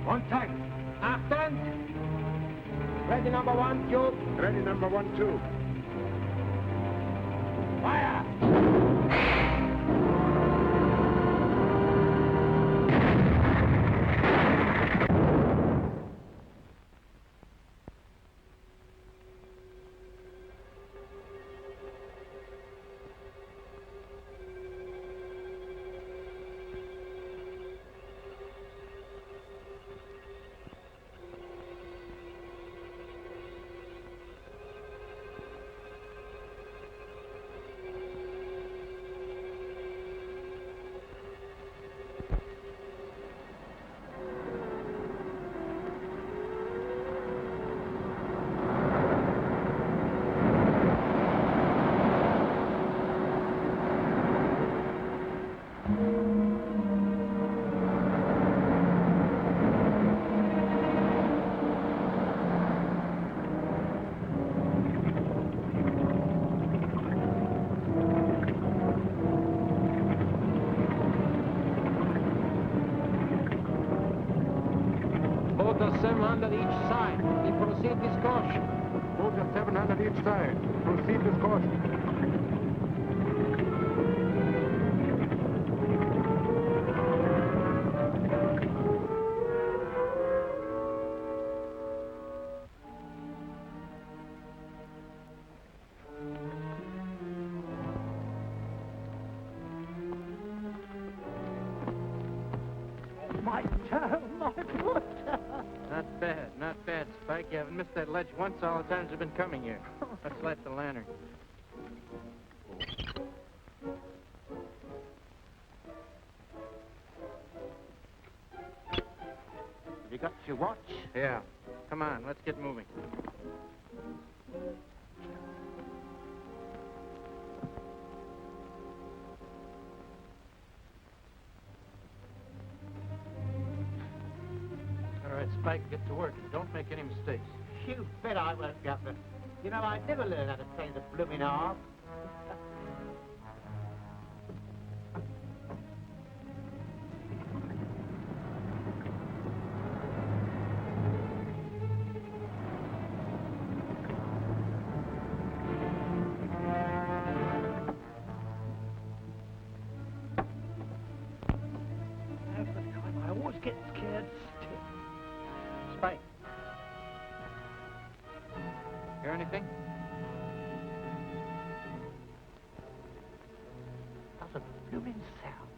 On tank. Aft tank. Ready number one, tube. Ready, number 1, 2. Fire! Both are 700 each side. We proceed with caution. Both are 700 each side. Proceed with caution. My toe, my foot. Not bad, not bad, Spike. You haven't missed that ledge once all the times you've been coming here. Let's light the lantern. Have you got your watch? Yeah. Come on, let's get moving. All right, Spike, get to work and don't make any mistakes. You bet I won't, Governor. You know, I never learned how to train the blooming arm. Half the time I always get scared stiff. Spike. Hear anything? That's a blooming sound.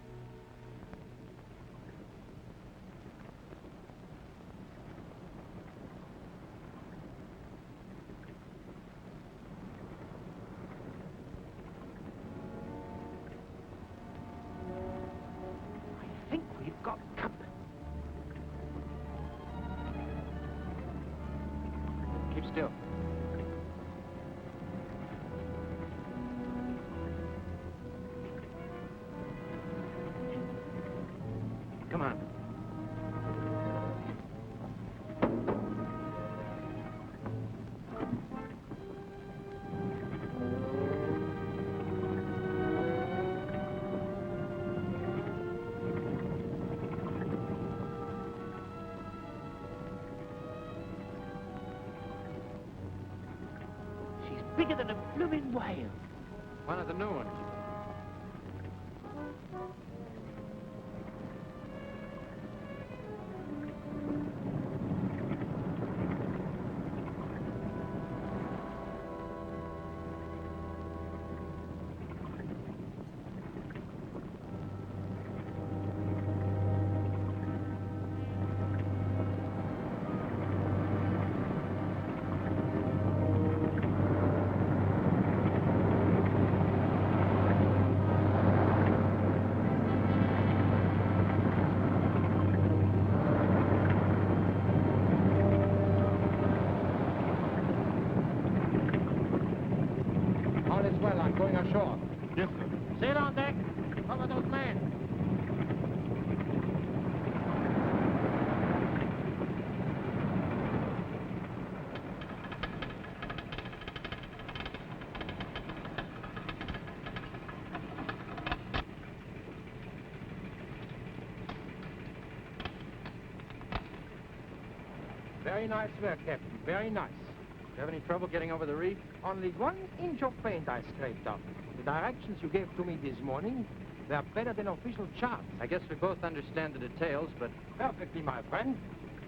I think we've got company. Keep still. Come on. She's bigger than a blooming whale. One of the new ones. All is well. I'm going ashore. Yes, sir. Sail on deck. Cover those men. Very nice work, Captain. Very nice. You have any trouble getting over the reef? Only 1 inch of paint I scraped off. The directions you gave to me this morning were better than official charts. I guess we both understand the details, but... Perfectly, my friend.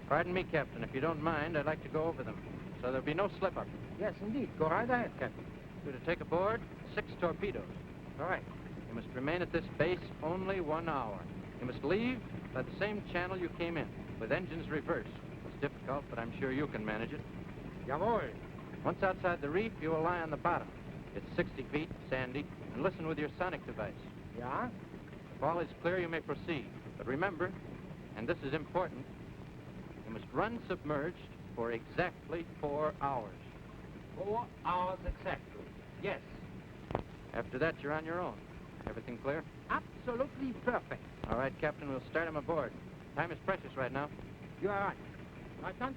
Pardon me, Captain. If you don't mind, I'd like to go over them. So there'll be no slip-up. Yes, indeed. Go right ahead, Captain. You're to take aboard 6 torpedoes. All right. You must remain at this base only 1 hour. You must leave by the same channel you came in, with engines reversed. It's difficult, but I'm sure you can manage it. Jawohl. Once outside the reef, you will lie on the bottom. It's 60 feet, sandy, and listen with your sonic device. Yeah? If all is clear, you may proceed. But remember, and this is important, you must run submerged for exactly 4 hours. 4 hours exactly. Yes. After that, you're on your own. Everything clear? Absolutely perfect. All right, Captain, we'll start him aboard. Time is precious right now. You are right. Leutnant,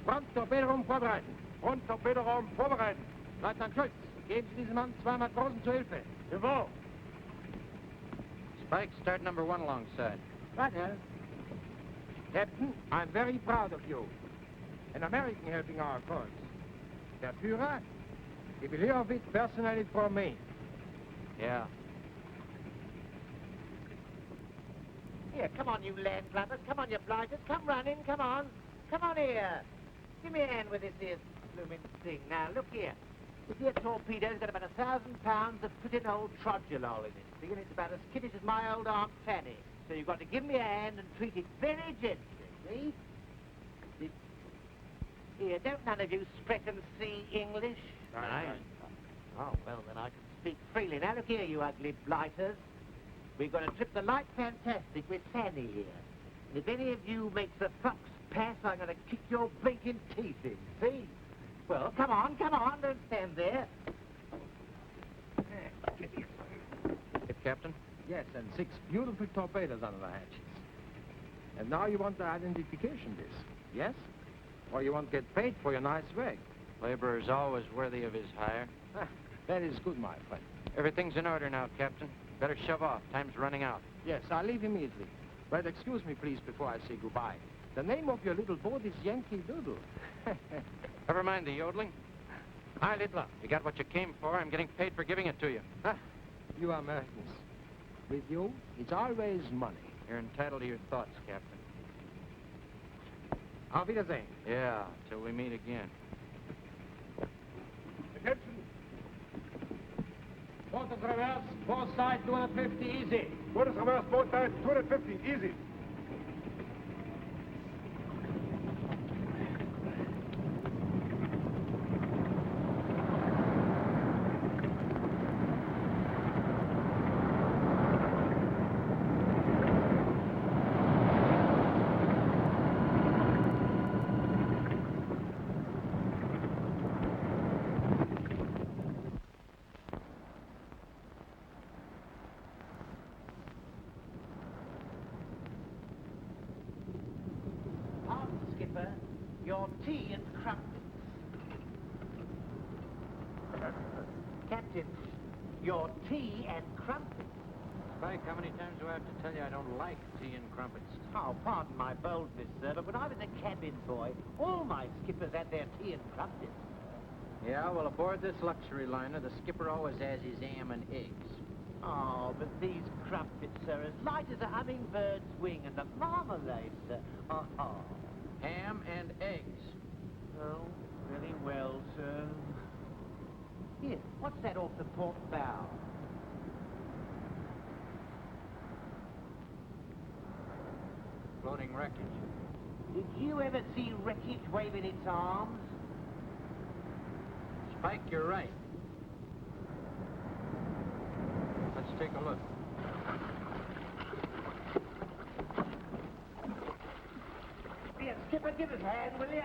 Front Torpedoraum vorbereiten. Front Torpedoraum vorbereiten. Leutnant Schulz, geben Sie diesem Mann 2 Matrosen zur Hilfe. Jawohl. Spike, start number 1 alongside. Right, Hal. Captain, I'm very proud of you. An American helping our cause. Der Führer, he will hear of it personally from me. Yeah. Here, come on, you landflubbers. Come on, you blighters. Come running, come on. Come on here. Give me a hand with this here blooming thing. Now, look here. This here torpedo's got about 1,000 pounds of pretty old trudulol in it. See, and it's about as skittish as my old Aunt Fanny. So you've got to give me a hand and treat it very gently, see? Here, don't none of you spread and see English? Aye. Oh, well, then I can speak freely. Now, look here, you ugly blighters. We've got to trip the Light Fantastic with Fanny here. And if any of you makes a fox pass, I'm going to kick your blinking teeth in, see? Well, come on, don't stand there. Hit, Captain. Yes, and 6 beautiful torpedoes under the hatches. And now you want the identification disc, yes? Or you want to get paid for your nice work? Laborer's always worthy of his hire. Ah, that is good, my friend. Everything's in order now, Captain. Better shove off. Time's running out. Yes, I'll leave immediately. But excuse me, please, before I say goodbye. The name of your little boat is Yankee Doodle. Never mind the yodeling. Hi, Littler. You got what you came for. I'm getting paid for giving it to you. Ah, you Americans. With you, it's always money. You're entitled to your thoughts, Captain. Auf Wiedersehen. Yeah, till we meet again. Attention. Quarter reverse, 4 side, 250, easy. Quarters reverse, both sides, 250, easy. Pardon, Skipper. Your tea and crumpets. Captain, your tea and crumpets. Spike, how many times do I have to tell you I don't like tea and crumpets? Oh, pardon my boldness, sir, but when I was a cabin boy, all my skippers had their tea and crumpets. Yeah, well, aboard this luxury liner, the skipper always has his ham and eggs. Oh, but these crumpets, sir, as light as a hummingbird's wing, and the marmalade, sir. Oh, Ham and eggs. oh, very well, sir. Here, what's that off the port bow? Floating wreckage. Did you ever see wreckage waving its arms? Spike, you're right. Let's take a look. Here, Skipper, give us a hand, will you?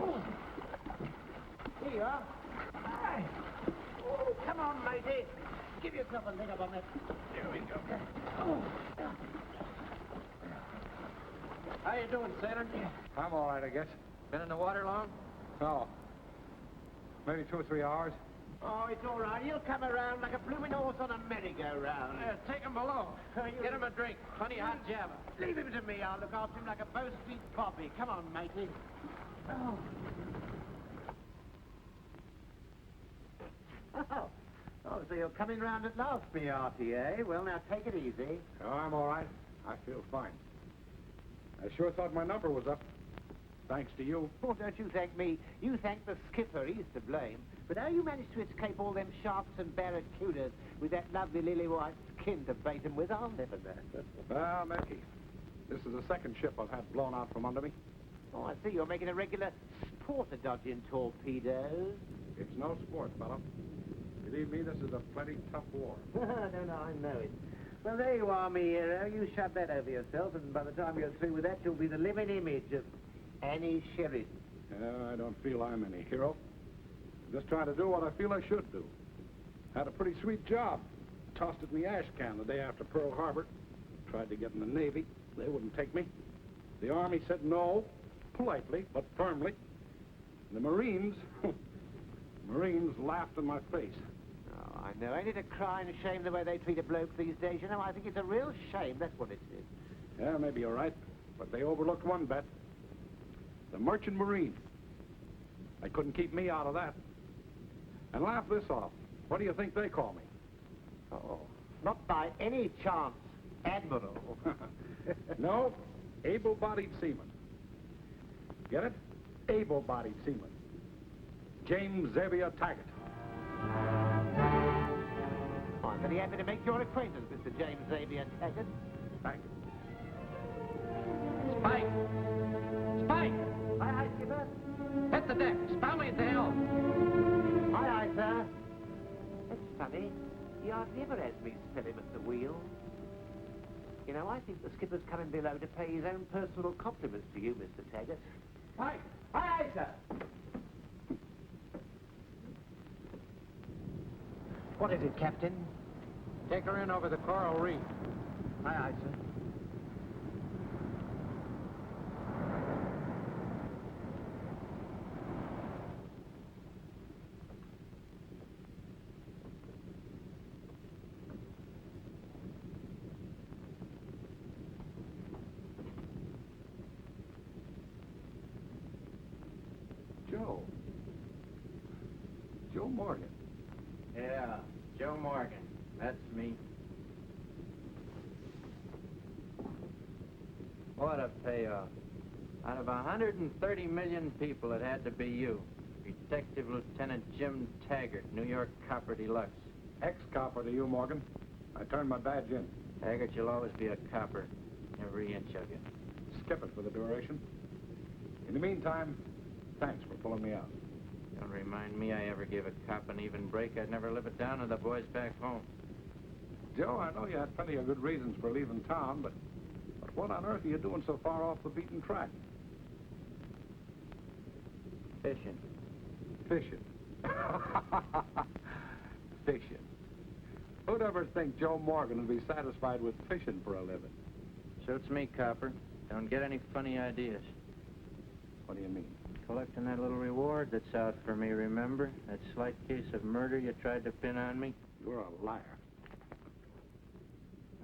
Oh. Here you are. Aye. Oh, come on, matey. Give yourself a leg up on that. There we go. Oh. How you doing, Sailor? I'm all right, I guess. Been in the water long? Oh, maybe 2 or 3 hours. Oh, it's all right. He'll come around like a blooming horse on a merry-go-round. Take him below. Get him a drink. Plenty hot java. Leave him to me. I'll look after him like a Bow Street poppy. Come on, matey. Oh. Oh, so you're coming round at last, me hearty, eh? Well, now, take it easy. Oh, I'm all right. I feel fine. I sure thought my number was up. Thanks to you. Oh, don't you thank me. You thank the skipper. He's to blame. But how you managed to escape all them sharks and barracudas with that lovely lily-white skin to bait them with, I'll never know. Well, Mickey, this is the second ship I've had blown out from under me. Oh, I see. You're making a regular sport of dodging torpedoes. It's no sport, fellow. Believe me, this is a plenty tough war. No, I know it. Well, there you are, me hero. You shove that over yourself, and by the time you're through with that, you'll be the living image of Annie Sheridan. I don't feel I'm any hero. I'm just trying to do what I feel I should do. Had a pretty sweet job. Tossed it in the ash can the day after Pearl Harbor. Tried to get in the Navy. They wouldn't take me. The Army said no, politely, but firmly. And the Marines, Marines laughed in my face. Oh, I know. Ain't it a crying shame the way they treat a bloke these days? You know, I think it's a real shame. That's what it is. Yeah, maybe you're right. But they overlooked one bet. The Merchant Marine. They couldn't keep me out of that. And laugh this off. What do you think they call me? Oh, not by any chance, Admiral. No, able-bodied seaman. Get it? Able-bodied seaman. James Xavier Taggart. Oh, I'm very happy to make your acquaintance, Mr. James Xavier Taggart. Thank you. Spike! Spike! Aye, skipper. Hit the deck. Spout me at the helm. Aye, sir. That's funny. He hardly ever has me spell him at the wheel. You know, I think the skipper's coming below to pay his own personal compliments to you, Mr. Taggart. Aye. Aye, sir. What is it, Captain? Take her in over the coral reef. Aye, sir. Joe Morgan. Yeah, Joe Morgan. That's me. What a payoff. Out of 130 million people, it had to be you. Detective Lieutenant Jim Taggart, New York Copper Deluxe. Ex-copper to you, Morgan. I turned my badge in. Taggart, you'll always be a copper, every inch of you. Skip it for the duration. In the meantime, thanks for pulling me out. Don't remind me I ever gave a cop an even break. I'd never live it down to the boys back home. Joe, I know you had plenty of good reasons for leaving town, but what on earth are you doing so far off the beaten track? Fishing. Fishing. Fishing. Who'd ever think Joe Morgan would be satisfied with fishing for a living? Suits me, copper. Don't get any funny ideas. What do you mean? Collecting that little reward that's out for me, remember? That slight case of murder you tried to pin on me? You're a liar.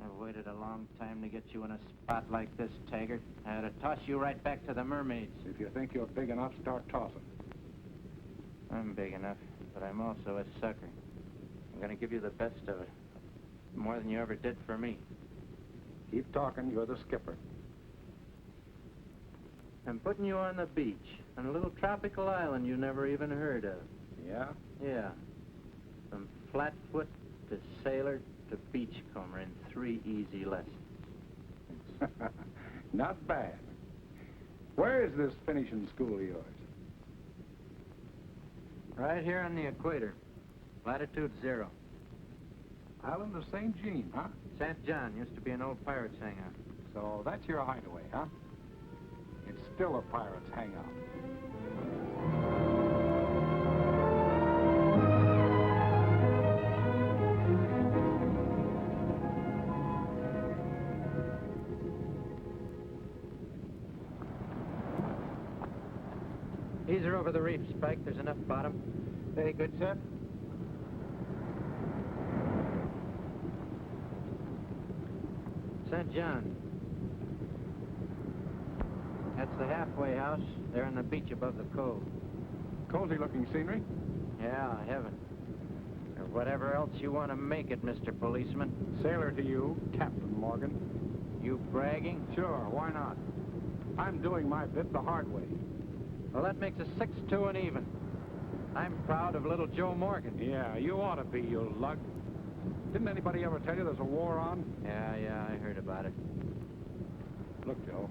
I've waited a long time to get you in a spot like this, Taggart. I had to toss you right back to the mermaids. If you think you're big enough, start tossing. I'm big enough, but I'm also a sucker. I'm gonna give you the best of it. More than you ever did for me. Keep talking, you're the skipper. I'm putting you on the beach, on a little tropical island you never even heard of. Yeah? Yeah. From flatfoot to sailor to beachcomber in 3 easy lessons. Not bad. Where is this finishing school of yours? Right here on the equator. Latitude 0. Island of St. Jean, huh? St. John used to be an old pirate's hangout. So that's your hideaway, huh? It's still a pirate's hangout. Ease her over the reef, Spike. There's enough bottom. Very good, sir. John. That's the halfway house. There on the beach above the cove. Cozy-looking scenery. Yeah, heaven. Or whatever else you want to make it, Mr. Policeman. Sailor to you, Captain Morgan. You bragging? Sure, why not? I'm doing my bit the hard way. Well, that makes us 6-2 and even. I'm proud of little Joe Morgan. Yeah, you ought to be, you lug. Didn't anybody ever tell you there's a war on? Yeah, I heard about it. Look, Joe,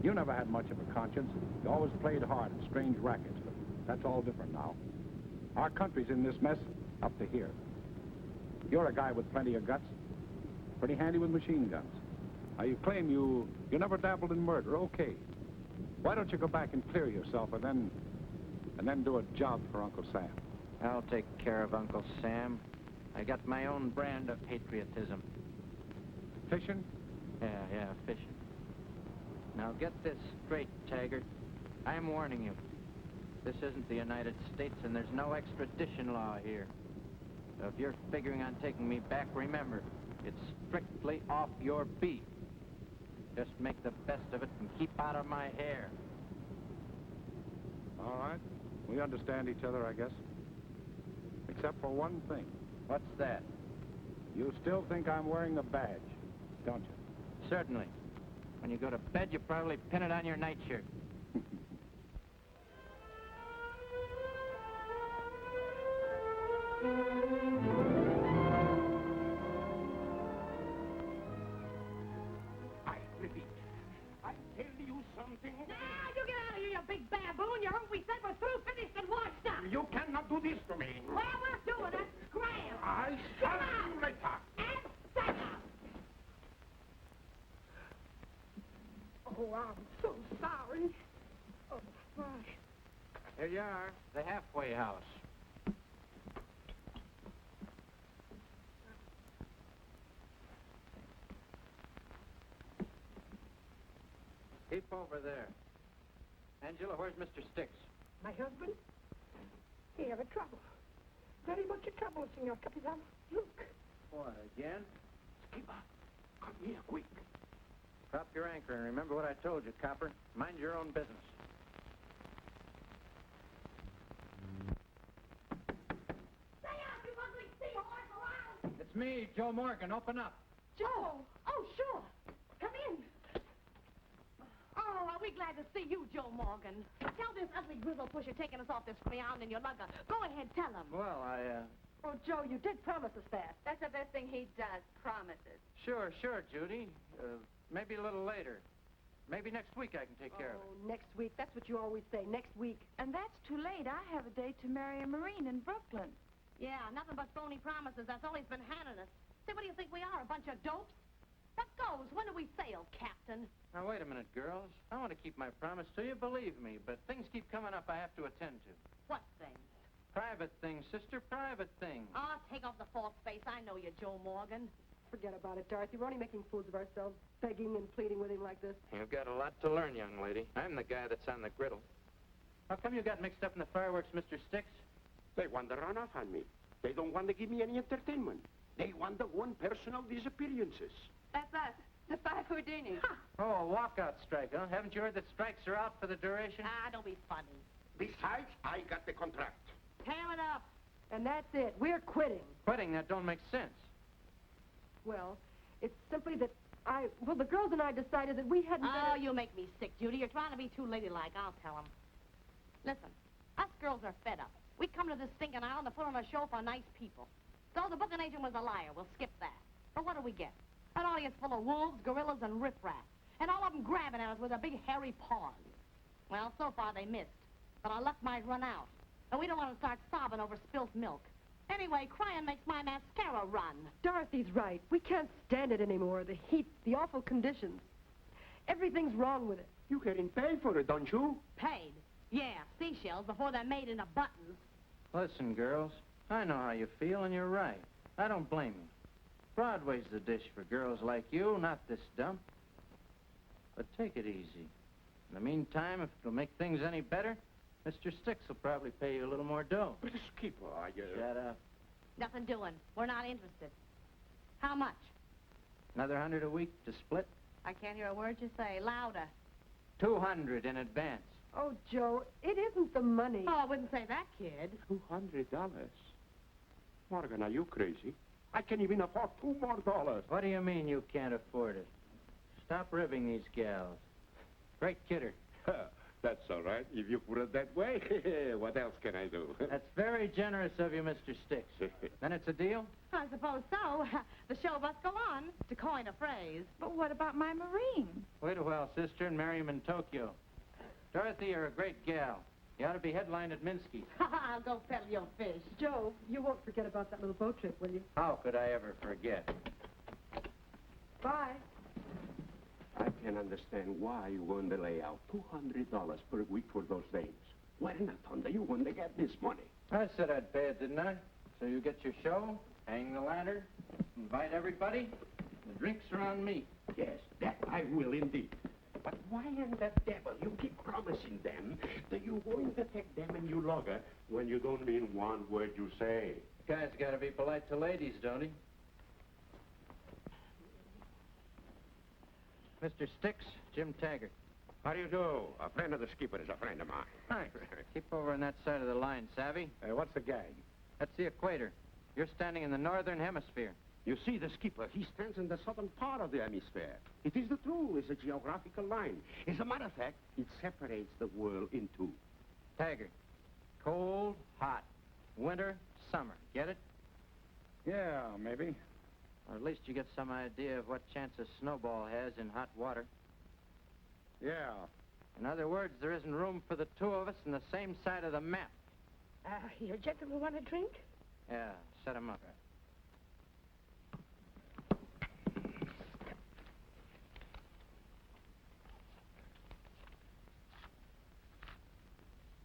you never had much of a conscience. You always played hard in strange rackets, but that's all different now. Our country's in this mess up to here. You're a guy with plenty of guts, pretty handy with machine guns. Now, you claim you never dabbled in murder. Okay. Why don't you go back and clear yourself and then do a job for Uncle Sam? I'll take care of Uncle Sam. I got my own brand of patriotism. Fishing? Yeah, fishing. Now get this straight, Taggart. I'm warning you. This isn't the United States, and there's no extradition law here. So if you're figuring on taking me back, remember, it's strictly off your beat. Just make the best of it and keep out of my hair. All right. We understand each other, I guess. Except for one thing. What's that? You still think I'm wearing a badge, don't you? Certainly. When you go to bed, you probably pin it on your nightshirt. I repeat, I tell you something. Now, you get out of here, you big baboon. You heard what we said. We're through, finished, and washed up. You cannot do this to me. Well, we're doing it. Scram. I shall see you later. And set up. Oh, I'm so sorry. Oh, my. Here you are, the halfway house. Keep over there. Angela, where's Mr. Sticks? My husband? He have a trouble. Very much trouble, Senor Capitan. Look. What, again? Skipper, come here quick. Drop your anchor and remember what I told you, copper. Mind your own business. Stay out, you ugly seahorse around. It's me, Joe Morgan. Open up. Joe. Oh, sure. Come in. Oh, are we glad to see you, Joe Morgan. Tell this ugly grizzle pusher taking us off this ground in your lugger. Go ahead, tell him. Well, Oh, Joe, you did promise us that. That's the best thing he does, promises. Sure, Judy. Maybe a little later. Maybe next week I can take care of it. Oh, next week. That's what you always say, next week. And that's too late. I have a date to marry a Marine in Brooklyn. Yeah, nothing but phony promises. That's all he's been handing us. Say, what do you think we are, a bunch of dopes? That goes. When do we sail, Captain? Now, wait a minute, girls. I want to keep my promise to you, believe me, but things keep coming up I have to attend to. What things? Private things, sister, private things. Oh, take off the false face. I know you, Joe Morgan. Forget about it, Dorothy. We're only making fools of ourselves, begging and pleading with him like this. You've got a lot to learn, young lady. I'm the guy that's on the griddle. How come you got mixed up in the fireworks, Mr. Sticks? They want to run off on me. They don't want to give me any entertainment. They want to go on personal disappearances. That's us, the Five Houdini. Oh, a walkout strike, huh? Haven't you heard that strikes are out for the duration? Ah, don't be funny. Besides, I got the contract. Tear it up. And that's it. We're quitting. Quitting, that don't make sense. Well, it's simply that the girls and I decided that we hadn't Oh, better... you make me sick, Judy. You're trying to be too ladylike. I'll tell them. Listen, us girls are fed up. We come to this stinking island to put on a show for nice people. So the booking agent was a liar. We'll skip that. But what do we get? An audience full of wolves, gorillas, and riffraff. And all of them grabbing at us with their big hairy paws. Well, so far they missed. But our luck might run out. And we don't want to start sobbing over spilt milk. Anyway, crying makes my mascara run. Dorothy's right. We can't stand it anymore. The heat, the awful conditions. Everything's wrong with it. You getting paid for it, don't you? Paid? Yeah, seashells before they're made into buttons. Listen, girls, I know how you feel, and you're right. I don't blame you. Broadway's the dish for girls like you, not this dump. But take it easy. In the meantime, if it'll make things any better, Mr. Sticks will probably pay you a little more dough. But Skipper, Shut up. Nothing doing. We're not interested. How much? Another 100 a week to split? I can't hear a word you say. Louder. 200 in advance. Oh, Joe, it isn't the money. Oh, I wouldn't say that, kid. $200? Morgan, are you crazy? I can't even afford $2 more. What do you mean you can't afford it? Stop ribbing these gals. Great kidder. That's all right, if you put it that way. What else can I do? That's very generous of you, Mr. Sticks. Then it's a deal? I suppose so. The show must go on, to coin a phrase. But what about my Marine? Wait a while, sister, and marry him in Tokyo. Dorothy, you're a great gal. You ought to be headlined at Minsky's. I'll go peddle your fish. Joe, you won't forget about that little boat trip, will you? How could I ever forget? Bye. I can understand why you want to lay out $200 per week for those dames. Where in the thunder you want to get this money? I said I'd pay it, didn't I? So you get your show, hang the ladder, invite everybody. The drinks are on me. Yes, that I will indeed. But why in the devil you keep promising them that you're going to take them and you logger when you don't mean one word you say? Guy's got to be polite to ladies, don't he? Mr. Sticks, Jim Taggart. How do you do? A friend of the skipper is a friend of mine. Thanks. Keep over on that side of the line, savvy? What's the gag? That's the equator. You're standing in the northern hemisphere. You see, the skipper, he stands in the southern part of the hemisphere. It is the truth. It's a geographical line. As a matter of fact, it separates the world in two. Taggart. Cold, hot. Winter, summer. Get it? Yeah, maybe. Or at least you get some idea of what chance a snowball has in hot water. Yeah. In other words, there isn't room for the two of us on the same side of the map. You gentlemen want a drink? Yeah, set 'em up.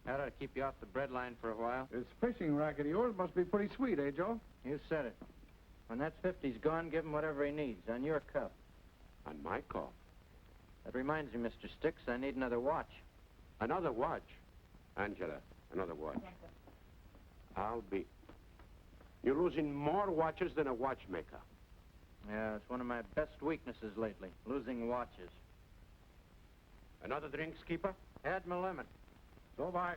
That ought to keep you off the bread line for a while. This fishing racket of yours must be pretty sweet, eh, Joe? You said it. When that 50's gone, give him whatever he needs, on your cuff. On my call. That reminds me, Mr. Sticks, I need another watch. Another watch. Angela, another watch. I'll be... You're losing more watches than a watchmaker. Yeah, it's one of my best weaknesses lately, losing watches. Another drink, skipper? Had my limit. So bye.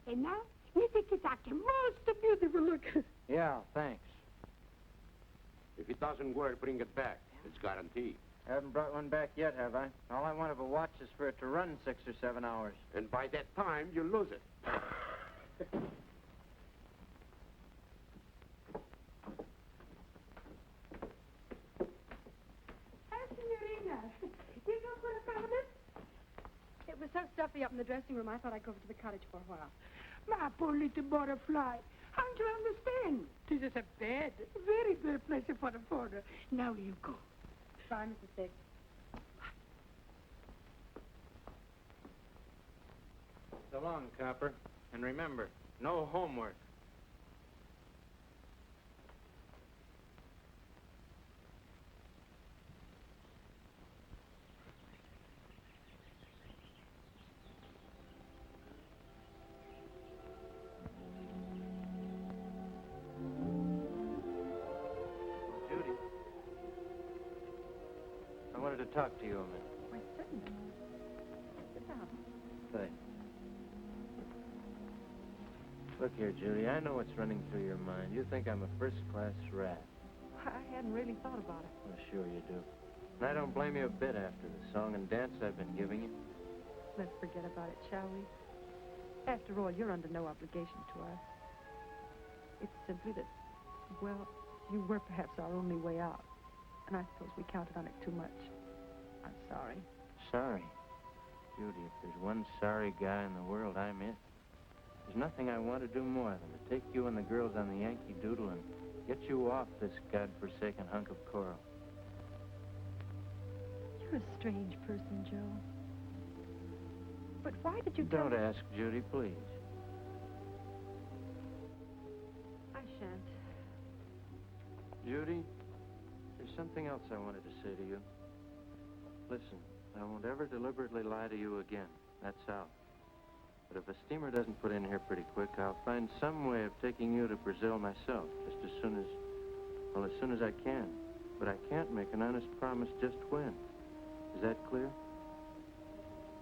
And now, you think it's a most beautiful look. Yeah, thanks. If it doesn't work, bring it back. It's guaranteed. Haven't brought one back yet, have I? All I want of a watch is for it to run 6 or 7 hours. And by that time, you lose it. Signorina, you know what I found it? It was so stuffy up in the dressing room, I thought I'd go over to the cottage for a while. My poor little butterfly. Don't you understand? This is a bad, very bad pleasure for the foreigner. Now you go. Bye, Mrs. Sticks. So long, copper. And remember, no homework. Judy. I wanted to talk to you a minute. Why, certainly. Sit down. Thanks. Look here, Judy, I know what's running through your mind. You think I'm a first-class rat. I hadn't really thought about it. Well, sure you do. And I don't blame you a bit after the song and dance I've been giving you. Let's forget about it, shall we? After all, you're under no obligation to us. It's simply that, well, you were perhaps our only way out. And I suppose we counted on it too much. I'm sorry. Sorry. Judy, if there's one sorry guy in the world, I'm it. There's nothing I want to do more than to take you and the girls on the Yankee Doodle and get you off this godforsaken hunk of coral. You're a strange person, Joe. But why did you tell Don't ask, Judy, please. I shan't. Judy, there's something else I wanted to say to you. Listen, I won't ever deliberately lie to you again. That's out. But if a steamer doesn't put in here pretty quick, I'll find some way of taking you to Brazil myself, just as soon as, well, as soon as I can. But I can't make an honest promise just when. Is that clear?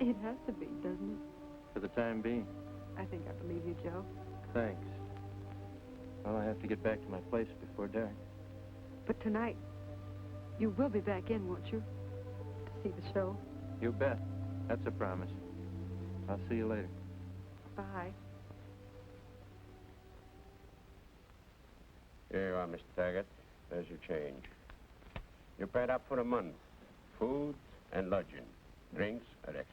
It has to be, doesn't it? For the time being. I think I believe you, Joe. Thanks. Well, I have to get back to my place before dark. But tonight, you will be back in, won't you? To see the show. You bet. That's a promise. I'll see you later. Bye. Here you are, Mr. Taggart. There's your change. You're paid up for a month. Food and lodging. Drinks are extra.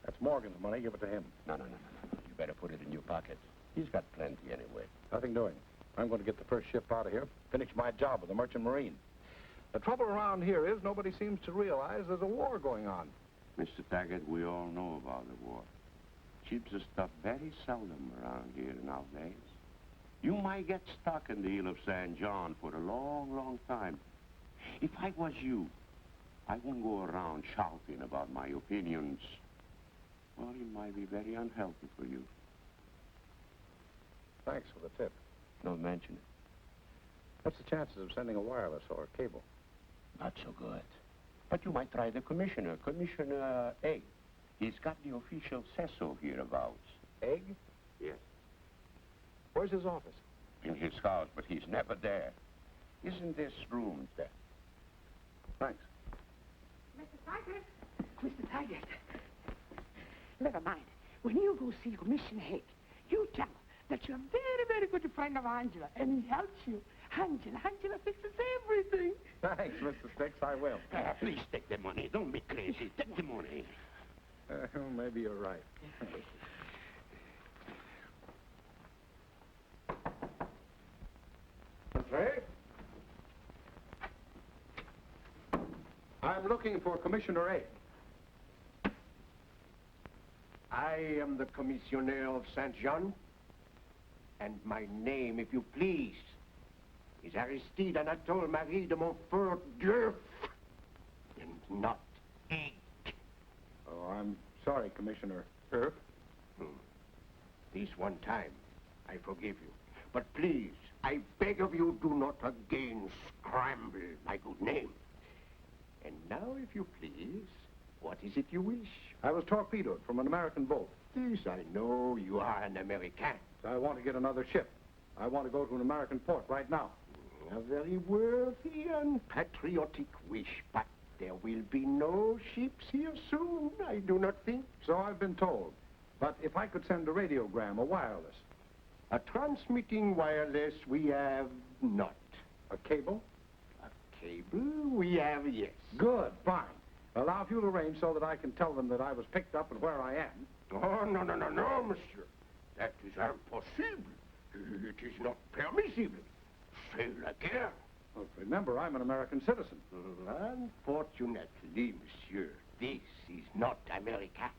That's Morgan's money. Give it to him. No. You better put it in your pocket. He's got plenty anyway. Nothing doing. I'm going to get the first ship out of here, finish my job with the Merchant Marine. The trouble around here is nobody seems to realize there's a war going on. Mr. Taggart, we all know about the war. Ships are stuff very seldom around here nowadays. You might get stuck in the Isle of San John for a long, long time. If I was you, I wouldn't go around shouting about my opinions. Well, it might be very unhealthy for you. Thanks for the tip. Don't mention it. What's the chances of sending a wireless or a cable? Not so good. But you might try the commissioner, Commissioner Egg. He's got the official say-so hereabouts. Egg? Yes. Where's his office? In his house, but he's never there. Isn't this room there? Thanks. Mr. Taggart. Mr. Taggart. Never mind. When you go see Commissioner Haig, you tell him that you're a very, very good friend of Angela, and he helps you. Angela fixes everything. Thanks, Mr. Sticks. I will. Please take the money. Don't be crazy. Take the money. Maybe you're right. Andre? I'm looking for Commissioner A. I am the Commissioner of Saint Jean, and my name, if you please, is Aristide Anatole Marie de Montfort Goeuf, and not Egg. Oh, I'm sorry, Commissioner Earp. This one time, I forgive you. But please, I beg of you, do not again scramble my good name. And now, if you please, what is it you wish? I was torpedoed from an American boat. This I know, you are an American. I want to get another ship. I want to go to an American port right now. A very worthy and patriotic wish, but there will be no ships here soon, I do not think. So I've been told. But if I could send a radiogram, a wireless. A transmitting wireless we have not. A cable? A cable we have, yes. Good, fine. Allow if you'll arrange so that I can tell them that I was picked up and where I am. Oh, no, monsieur. That is impossible. It is not permissible. C'est la guerre. Well, remember, I'm an American citizen. Unfortunately, monsieur, this is not America.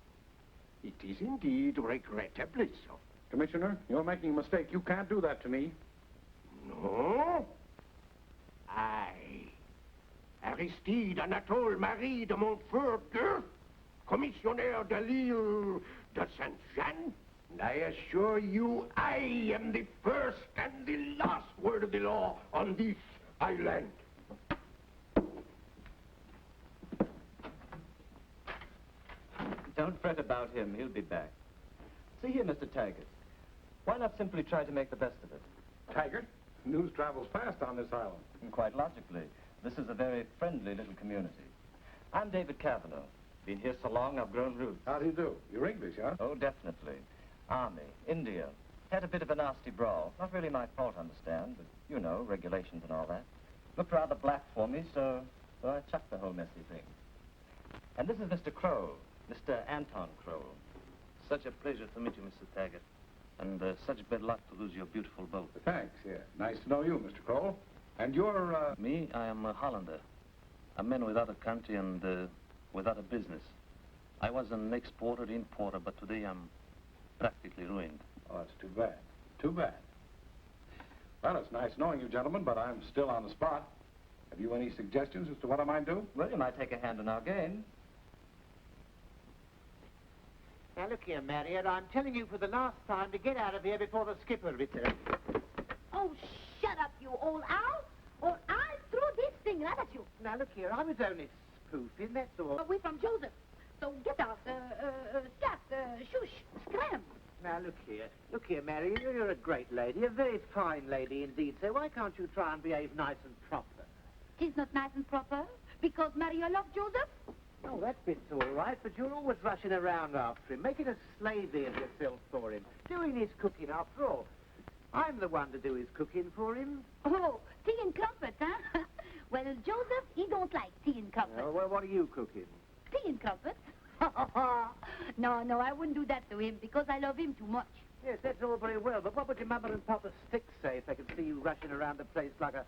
It is indeed regrettably so. Commissioner, you're making a mistake. You can't do that to me. No. I, Aristide Anatole Marie de Montfort Goeuf, Commissioner de l'Île de Saint-Jean, and I assure you I am the first and the last word of the law on this island. Don't fret about him. He'll be back. See here, Mr. Taggart. Why not simply try to make the best of it? Taggart, news travels fast on this island. And quite logically, this is a very friendly little community. I'm David Cavanaugh. Been here so long, I've grown roots. How do you do? You're English, huh? Oh, definitely. Army, India. Had a bit of a nasty brawl. Not really my fault, understand, but, you know, regulations and all that. Looked rather black for me, so I chucked the whole messy thing. And this is Mr. Kroll, Mr. Anton Kroll. Such a pleasure to meet you, Mr. Taggart. And such bad luck to lose your beautiful boat. Thanks, yeah. Nice to know you, Mr. Kroll. And you're, Me, I am a Hollander. A man without a country and without a business. I was an exporter-importer, but today I'm practically ruined. Oh, it's too bad. Too bad. Well, it's nice knowing you, gentlemen, but I'm still on the spot. Have you any suggestions as to what I might do? Well, you might take a hand in our game. Now, look here, Marriott, I'm telling you for the last time to get out of here before the skipper returns. Oh, shut up, you old owl, or I'll throw this thing right at you. Now, look here, I was only spoofing, that's all. Away from Joseph. So get out, scat, shush, scram. Now, look here, Mary, you're a great lady, a very fine lady indeed, so why can't you try and behave nice and proper? Tis not nice and proper, because Maria loved Joseph. Oh, that bit's all right, but you're always rushing around after him, making a slavey of yourself for him, doing his cooking after all. I'm the one to do his cooking for him. Oh, tea and comfort, huh? Well, Joseph, he don't like tea and comfort. Well, what are you cooking? Tea and comfort? No, I wouldn't do that to him, because I love him too much. Yes, that's all very well, but what would your mother and papa Stick say if they could see you rushing around the place like a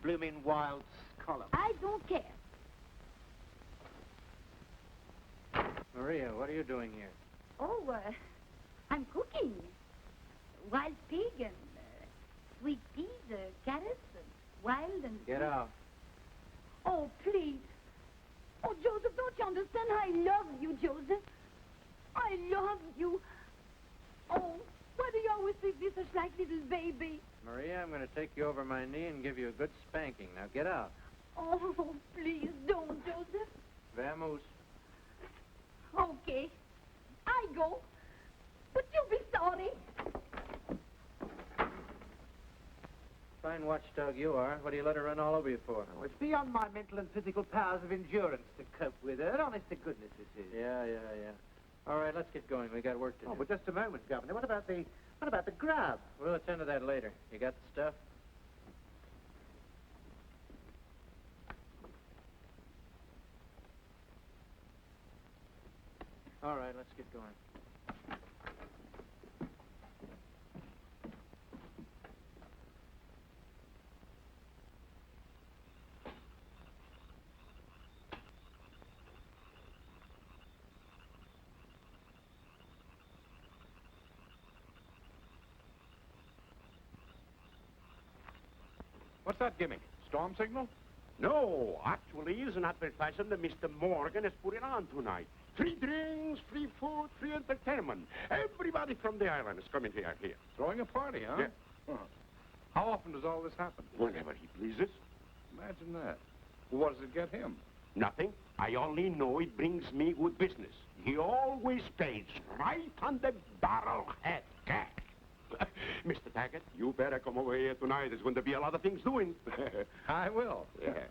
blooming wild scallop? I don't care. Maria, what are you doing here? Oh, I'm cooking. Wild pig and sweet peas, carrots, and wild and... Get out. Oh, please. Oh, Joseph, don't you understand? I love you, Joseph. I love you. Oh, why do you always treat me such like little baby? Maria, I'm going to take you over my knee and give you a good spanking. Now get out. Oh, please don't, Joseph. Vamos. Okay, I go. But you'll be sorry. Fine watchdog you are. What do you let her run all over you for? Oh, it's beyond my mental and physical powers of endurance to cope with her. Honest to goodness, it is. Yeah. All right, let's get going. We got work to do. Oh, but just a moment, Governor. What about the grub? We'll attend to that later. You got the stuff? All right, let's get going. What's that gimmick? Storm signal? No, actually, it's an advertisement that Mr. Morgan has put it on tonight. 3 drinks, free food, free entertainment. Everybody from the island is coming here. Throwing a party, huh? Yeah. Huh. How often does all this happen? Whenever he pleases. Imagine that. Well, what does it get him? Nothing. I only know it brings me good business. He always pays right on the barrel head cash. Mr. Taggart, you better come over here tonight. There's going to be a lot of things doing. I will. Yeah.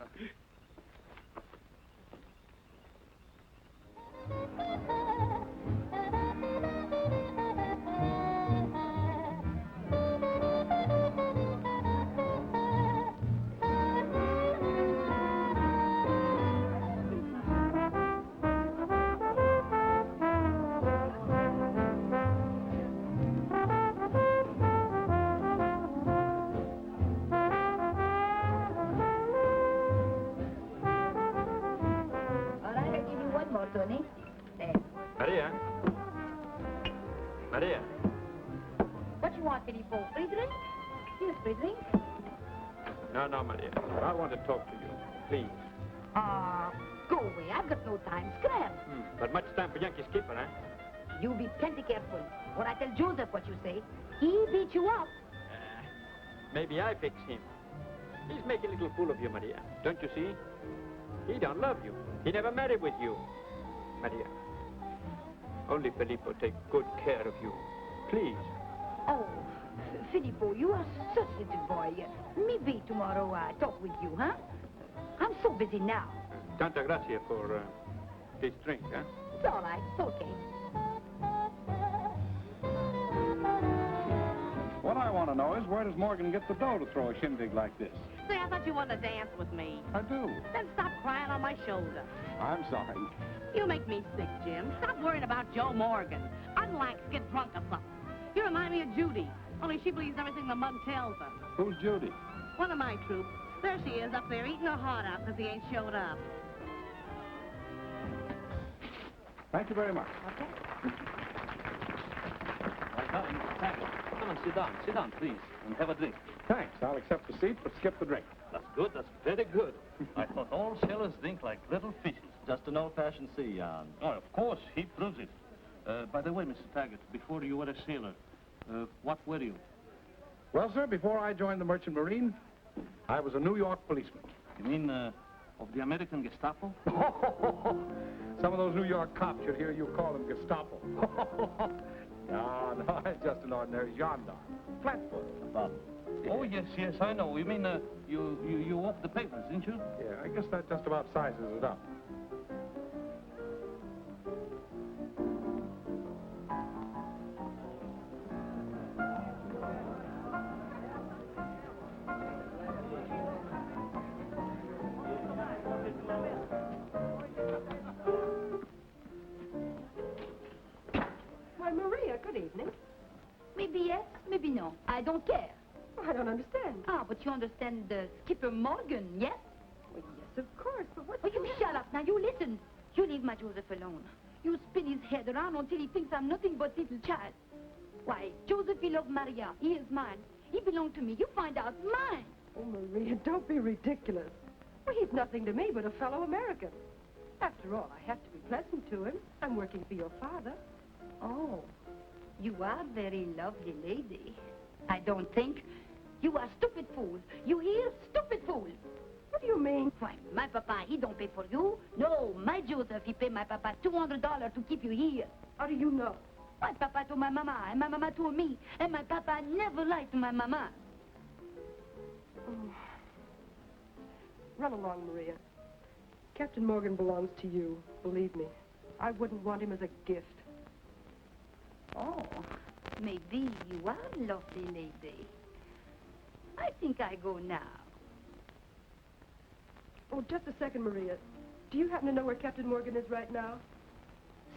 All right, I'll give you one more, Tony. There. Maria. What you want, Filippo? Free drink? Here's free drink. No, Maria. I want to talk to you. Please. Go away. I've got no time. Scram. But much time for Yankee skipper, huh? You be plenty careful. When I tell Joseph what you say, he beat you up. Maybe I fix him. He's making a little fool of you, Maria. Don't you see? He don't love you. He never married with you. Maria, only Filippo take good care of you. Please. Oh, Filippo, you are such a little boy. Maybe tomorrow I talk with you, huh? I'm so busy now. Tanta gracia for this drink, huh? It's all right. It's okay. What I want to know is where does Morgan get the dough to throw a shindig like this? Say, I thought you wanted to dance with me. I do. Then stop crying on my shoulder. I'm sorry. You make me sick, Jim. Stop worrying about Joe Morgan. I'd like to get drunk or something. You remind me of Judy, only she believes everything the mug tells her. Who's Judy? One of my troops. There she is up there eating her heart out because he ain't showed up. Thank you very much. Okay. Come on, sit down. Sit down, please, and have a drink. Thanks. I'll accept the seat, but skip the drink. That's good. That's very good. I thought all sailors drink like little fishes. Just an old-fashioned sea yarn. Oh, of course. He proves it. By the way, Mr. Taggart, before you were a sailor, what were you? Well, sir, before I joined the Merchant Marine, I was a New York policeman. You mean, of the American Gestapo? Some of those New York cops should hear you call them Gestapo. No, I'm just an ordinary gendarme. Flatfoot. Bob. Oh, yes, I know. You mean, you walked the papers, didn't you? Yeah, I guess that just about sizes it up. Why, Maria, good evening. Maybe yes, maybe no. I don't care. I don't understand. Ah, but you understand Skipper Morgan, yes? Well, yes, of course, but what... Oh, you shut up. Now, you listen. You leave my Joseph alone. You spin his head around until he thinks I'm nothing but little child. Why, Joseph, he loves Maria. He is mine. He belonged to me. You find out, mine. Oh, Maria, don't be ridiculous. Well, he's nothing to me but a fellow American. After all, I have to be pleasant to him. I'm working for your father. Oh, you are very lovely lady. I don't think. You are stupid fool. You hear? Stupid fool. What do you mean? Why, my papa, he don't pay for you. No, my Joseph, he pay my papa $200 to keep you here. How do you know? My papa told my mama, and my mama told me, and my papa never lied to my mama. Oh. Run along, Maria. Captain Morgan belongs to you, believe me. I wouldn't want him as a gift. Oh, maybe you are lovely lady. I think I go now. Oh, just a second, Maria. Do you happen to know where Captain Morgan is right now?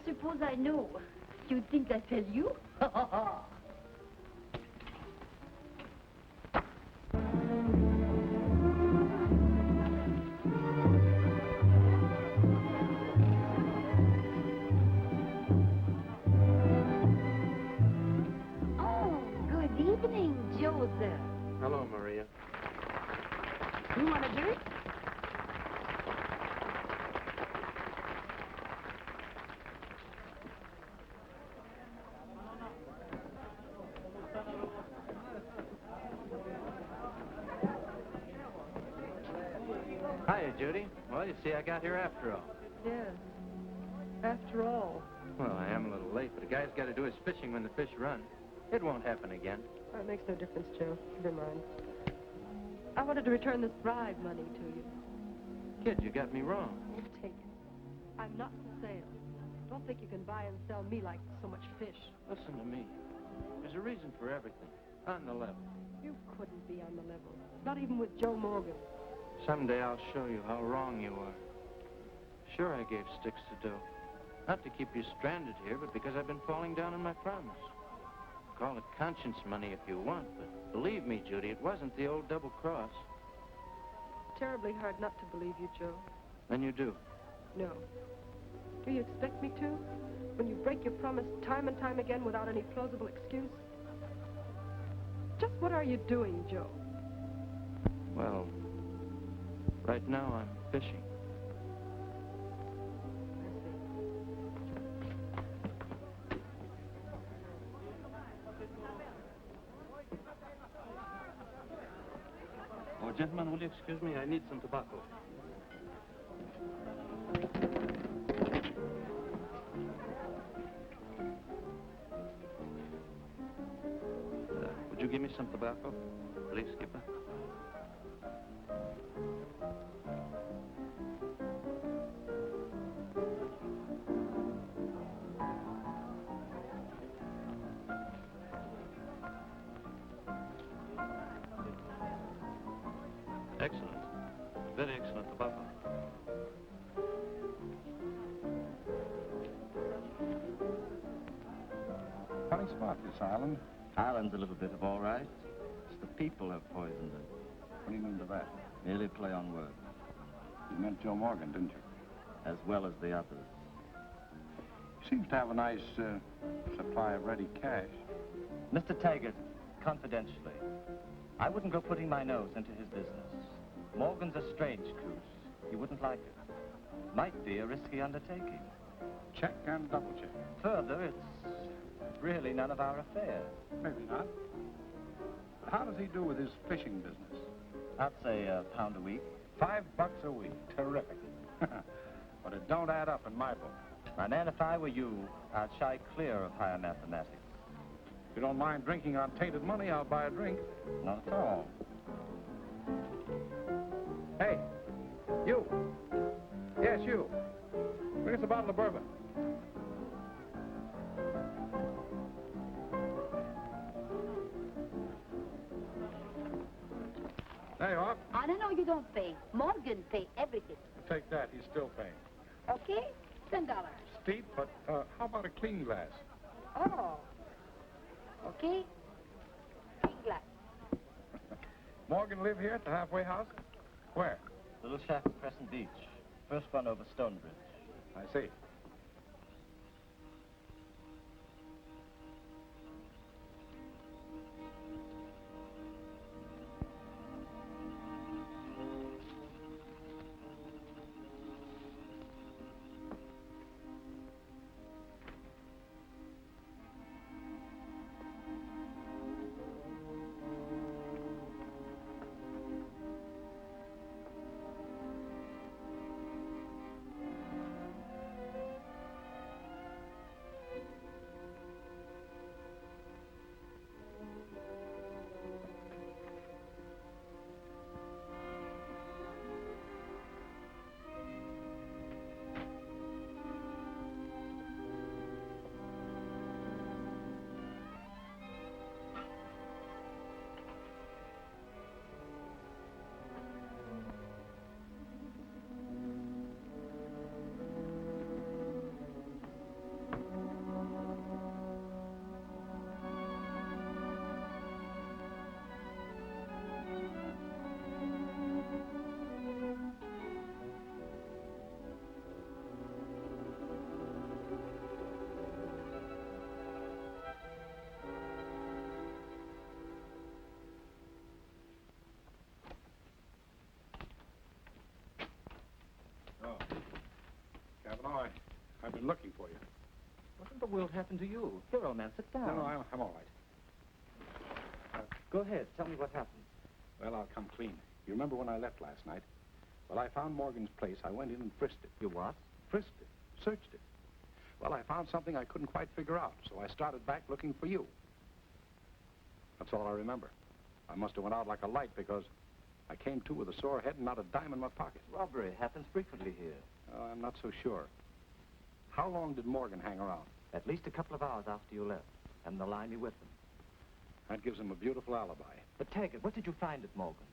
Suppose I know. You think I tell you? Oh, good evening, Joseph. Hello, Maria. You want a drink? Hiya, Judy. Well, you see, I got here after all. Yes. After all. Well, I am a little late, but a guy's got to do his fishing when the fish run. It won't happen again. That makes no difference, Joe. Never mind. I wanted to return this bribe money to you. Kid, you got me wrong. Take it. I'm not for sale. Don't think you can buy and sell me like so much fish. Listen to me. There's a reason for everything. On the level. You couldn't be on the level. Not even with Joe Morgan. Someday I'll show you how wrong you are. Sure, I gave sticks to dough. Not to keep you stranded here, but because I've been falling down on my promise. Call it conscience money if you want, but believe me, Judy, it wasn't the old double cross. Terribly hard not to believe you, Joe. Then you do. No. Do you expect me to? When you break your promise time and time again without any plausible excuse? Just what are you doing, Joe? Well, right now I'm fishing. Oh, gentlemen, will you excuse me? I need some tobacco. Would you give me some tobacco, please, Skipper? Excellent. Very excellent tobacco. Funny spot, this island. Island's a little bit of all right. It's the people have poisoned it. What do you mean by that? Merely play on words, You meant Joe Morgan, didn't you? as well as the others. He seems to have a nice supply of ready cash. Mr. Taggart, confidentially, I wouldn't go putting my nose into his business. Morgan's a strange goose. You wouldn't like it. Might be a risky undertaking. Check and double check. Further, it's really none of our affair. Maybe not. How does he do with his fishing business? I'd say a pound a week. $5 a week. Terrific. But it don't add up in my book. My man, if I were you, I'd shy clear of higher mathematics. If you don't mind drinking on tainted money, I'll buy a drink. Not at all. Hey, you. Yes, you. Bring us a bottle of bourbon. There you are. I don't know you don't pay. Morgan pay everything. Take that. He's still paying. Okay? $10. Steep, but how about a clean glass? Oh. Okay? Clean glass. Morgan live here at the halfway house? Where? Little shack at Crescent Beach. First one over Stonebridge. I see. Kavanaugh, I've been looking for you. What in the world happened to you? Here, old man, sit down. No, I'm all right. Go ahead. Tell me what happened. Well, I'll come clean. You remember when I left last night? Well, I found Morgan's place. I went in and frisked it. You what? Frisked it. Searched it. Well, I found something I couldn't quite figure out, so I started back looking for you. That's all I remember. I must have went out like a light because I came to with a sore head and not a dime in my pocket. Robbery happens frequently here. I'm not so sure. How long did Morgan hang around? At least a couple of hours after you left. And they'll lie me with them. That gives him a beautiful alibi. But Taggart, what did you find at Morgan?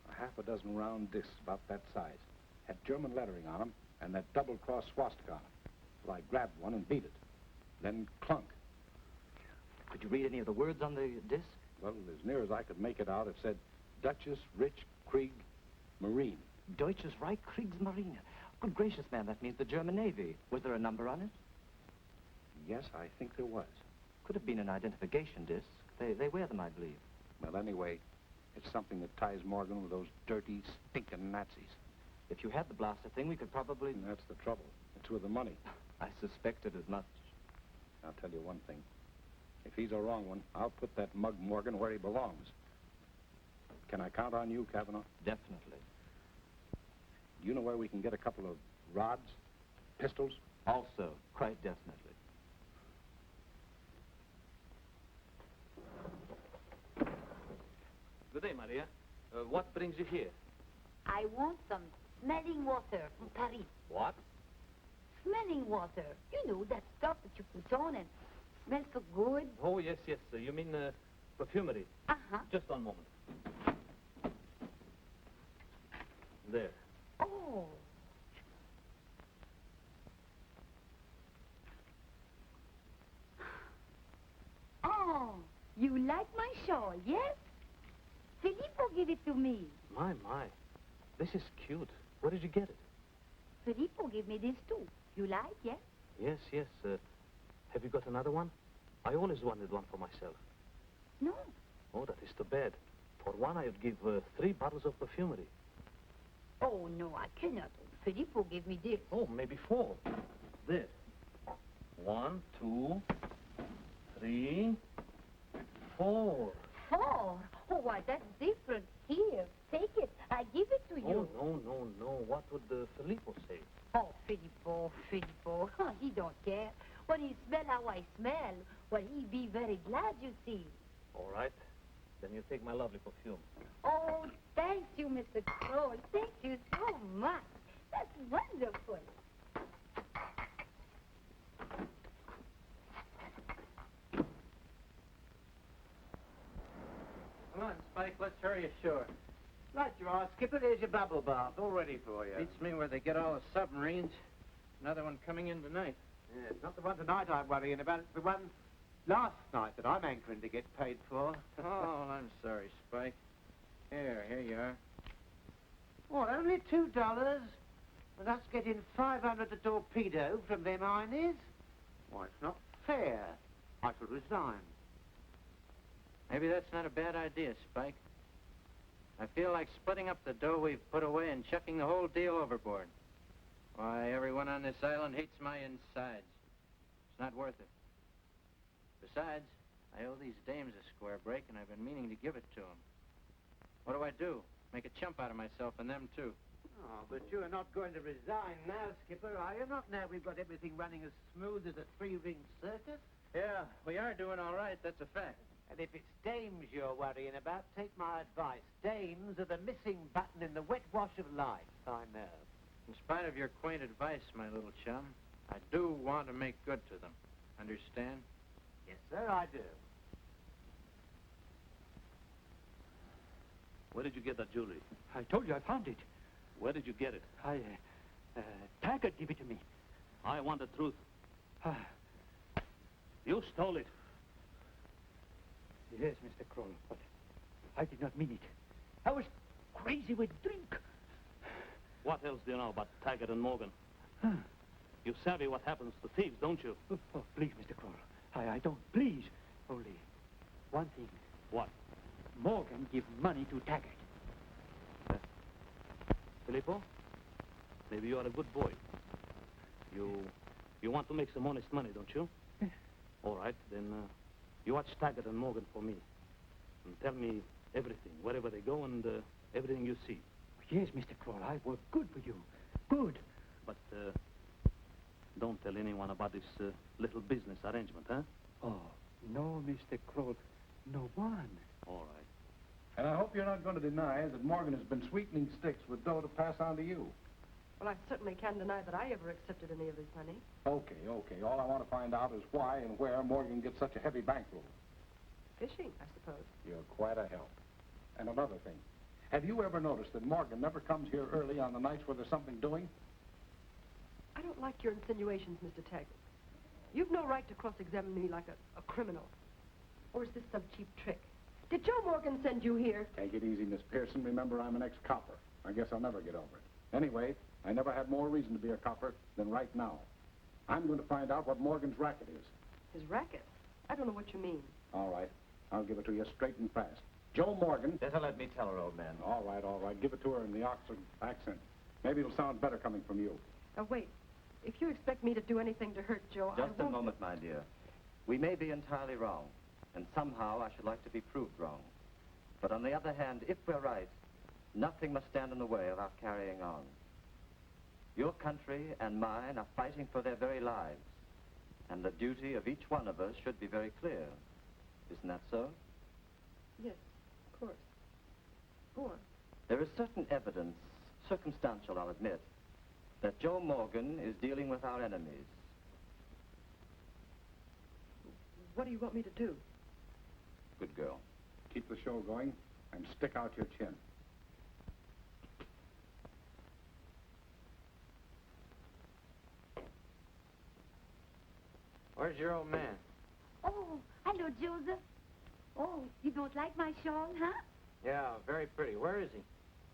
A half a dozen round discs about that size. Had German lettering on them and that double-cross swastika on them. Well, I grabbed one and beat it. Then clunk. Could you read any of the words on the disc? Well, as near as I could make it out, it said Duchess Rich Krieg Marine. Deutsches Reich Kriegsmarine. Good gracious, man, that means the German Navy. Was there a number on it? Yes, I think there was. Could have been an identification disc. They wear them, I believe. Well, anyway, it's something that ties Morgan with those dirty, stinking Nazis. If you had the blaster thing, we could probably... And that's the trouble. It's with the money. I suspected as much. I'll tell you one thing. If he's a wrong one, I'll put that mug Morgan where he belongs. Can I count on you, Kavanaugh? Definitely. Do you know where we can get a couple of rods, pistols? Also, quite definitely. Good day, Maria. What brings you here? I want some smelling water from Paris. What? Smelling water. You know, that stuff that you put on and smells so good. Oh, yes. You mean perfumery. Uh-huh. Just one moment. There. Oh. Oh, you like my shawl, yes? Filippo gave it to me. My. This is cute. Where did you get it? Filippo gave me this too. You like, yes? Yes. Have you got another one? I always wanted one for myself. No. Oh, that is too bad. For one, I would give 3 bottles of perfumery. Oh, no, I cannot. Filippo gave me this. Oh, maybe 4. There. 1, 2, 3, 4. 4? Oh, why, that's different. Here, take it. I give it to you. Oh, no. What would Filippo say? Oh, Filippo. He don't care. When he smell how I smell, well, he be very glad, you see. All right. Then you take my lovely perfume. Oh, thank you, Mr. Kroll. Thank you so much. That's wonderful. Come on, Spike, let's hurry ashore. Right you are, Skipper. There's your bubble bath, all ready for you. Beats me where they get all the submarines. Another one coming in tonight. Yeah, it's not the one tonight I'm worrying about. It's the one last night that I'm anchoring to get paid for. Oh, I'm sorry, Spike. Here you are. What, only $2? And us getting 500 a torpedo from them Heinies? Why, it's not fair. I shall resign. Maybe that's not a bad idea, Spike. I feel like splitting up the dough we've put away and chucking the whole deal overboard. Why, everyone on this island hates my insides. It's not worth it. Besides, I owe these dames a square break, and I've been meaning to give it to them. What do? Make a chump out of myself and them, too. Oh, but you are not going to resign now, Skipper, are you? Not now we've got everything running as smooth as a three-ring circus. Yeah, we are doing all right, that's a fact. And if it's dames you're worrying about, take my advice. Dames are the missing button in the wet wash of life, I know. In spite of your quaint advice, my little chum, I do want to make good to them. Understand? Yes, sir, I do. Where did you get that jewelry? I told you I found it. Where did you get it? Taggart gave it to me. I want the truth. You stole it. Yes, Mr. Kroll, but I did not mean it. I was crazy with drink. What else do you know about Taggart and Morgan? You savvy what happens to thieves, don't you? Oh, please, Mr. Kroll. I don't. Please. Only one thing. What? Morgan give money to Taggart. Filippo? Maybe you are a good boy. You want to make some honest money, don't you? All right, then you watch Taggart and Morgan for me. And tell me everything, wherever they go and everything you see. Yes, Mr. Kroll, I work good for you. Good. But don't tell anyone about this little business arrangement, huh? Oh, no, Mr. Kroll. No one. All right. And I hope you're not going to deny that Morgan has been sweetening sticks with dough to pass on to you. Well, I certainly can't deny that I ever accepted any of his money. Okay. All I want to find out is why and where Morgan gets such a heavy bankroll. Fishing, I suppose. You're quite a help. And another thing. Have you ever noticed that Morgan never comes here early on the nights where there's something doing? I don't like your insinuations, Mr. Taggart. You've no right to cross-examine me like a criminal. Or is this some cheap trick? Did Joe Morgan send you here? Take it easy, Miss Pearson. Remember, I'm an ex-copper. I guess I'll never get over it. Anyway, I never had more reason to be a copper than right now. I'm going to find out what Morgan's racket is. His racket? I don't know what you mean. All right. I'll give it to you straight and fast. Joe Morgan. Better let me tell her, old man. All right. Give it to her in the Oxford accent. Maybe it'll sound better coming from you. Now, wait. If you expect me to do anything to hurt Joe, Just I a won't... moment, my dear. We may be entirely wrong, and somehow I should like to be proved wrong. But on the other hand, if we're right, nothing must stand in the way of our carrying on. Your country and mine are fighting for their very lives, and the duty of each one of us should be very clear. Isn't that so? Yes, of course. Go on. There is certain evidence, circumstantial, I'll admit, that Joe Morgan is dealing with our enemies. What do you want me to do? Good girl. Keep the show going and stick out your chin. Where's your old man? Oh, hello, Joseph. Oh, you don't like my shawl, huh? Yeah, very pretty. Where is he?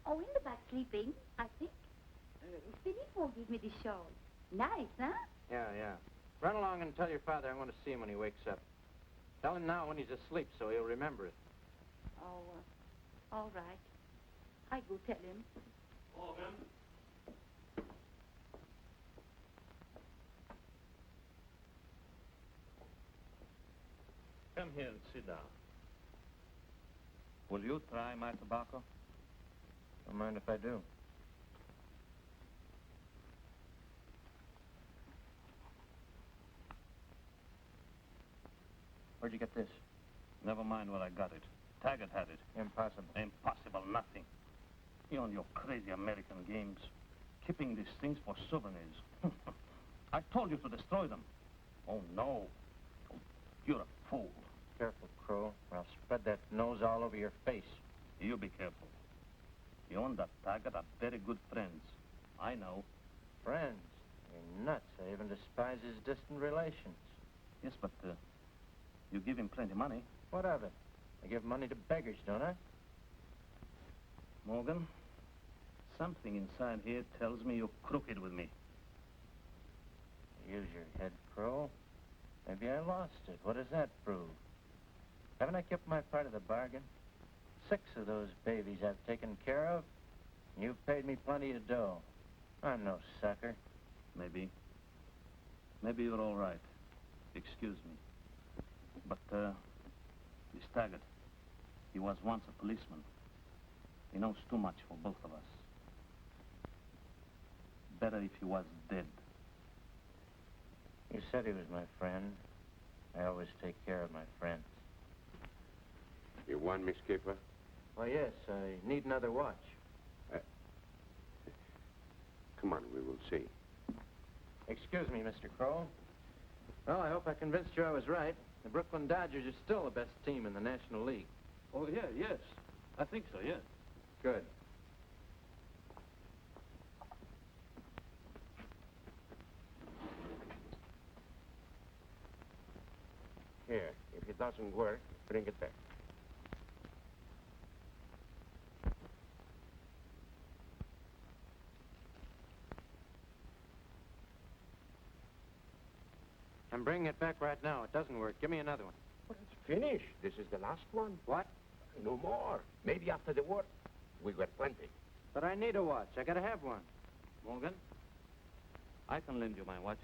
Oh, in the back sleeping, I think. Filippo gave me the shawl. Nice, huh? Yeah. Run along and tell your father I want to see him when he wakes up. Tell him now when he's asleep so he'll remember it. Oh, all right. I go tell him. Morgan. come here and sit down. Will you try my tobacco? Don't mind if I do. Where'd you get this? Never mind where I got it. Taggart had it. Impossible. Impossible, nothing. You and your crazy American games. Keeping these things for souvenirs. I told you to destroy them. Oh, no. Oh, you're a fool. Careful, Crow, or I'll spread that nose all over your face. You be careful. You and that Taggart are very good friends. I know. Friends? You're nuts. I even despise his distant relations. Yes, but you give him plenty money. What of it? I give money to beggars, don't I? Morgan, something inside here tells me you're crooked with me. Use your head, Crow. Maybe I lost it. What does that prove? Haven't I kept my part of the bargain? 6 of those babies I've taken care of, and you've paid me plenty of dough. I'm no sucker. Maybe. Maybe you're all right. Excuse me. But, he's Taggart. He was once a policeman. He knows too much for both of us. Better if he was dead. You said he was my friend. I always take care of my friends. You won, Miss Skipper? Why, yes, I need another watch. Come on, we will see. Excuse me, Mr. Crow. Well, I hope I convinced you I was right. The Brooklyn Dodgers are still the best team in the National League. Oh, yeah, yes. I think so, yes. Good. Here, if it doesn't work, bring it back. I'm bringing it back right now. It doesn't work. Give me another one. Well, it's finished. This is the last one. What? No more. Maybe after the war, we got plenty. But I need a watch. I gotta have one. Morgan, I can lend you my watch.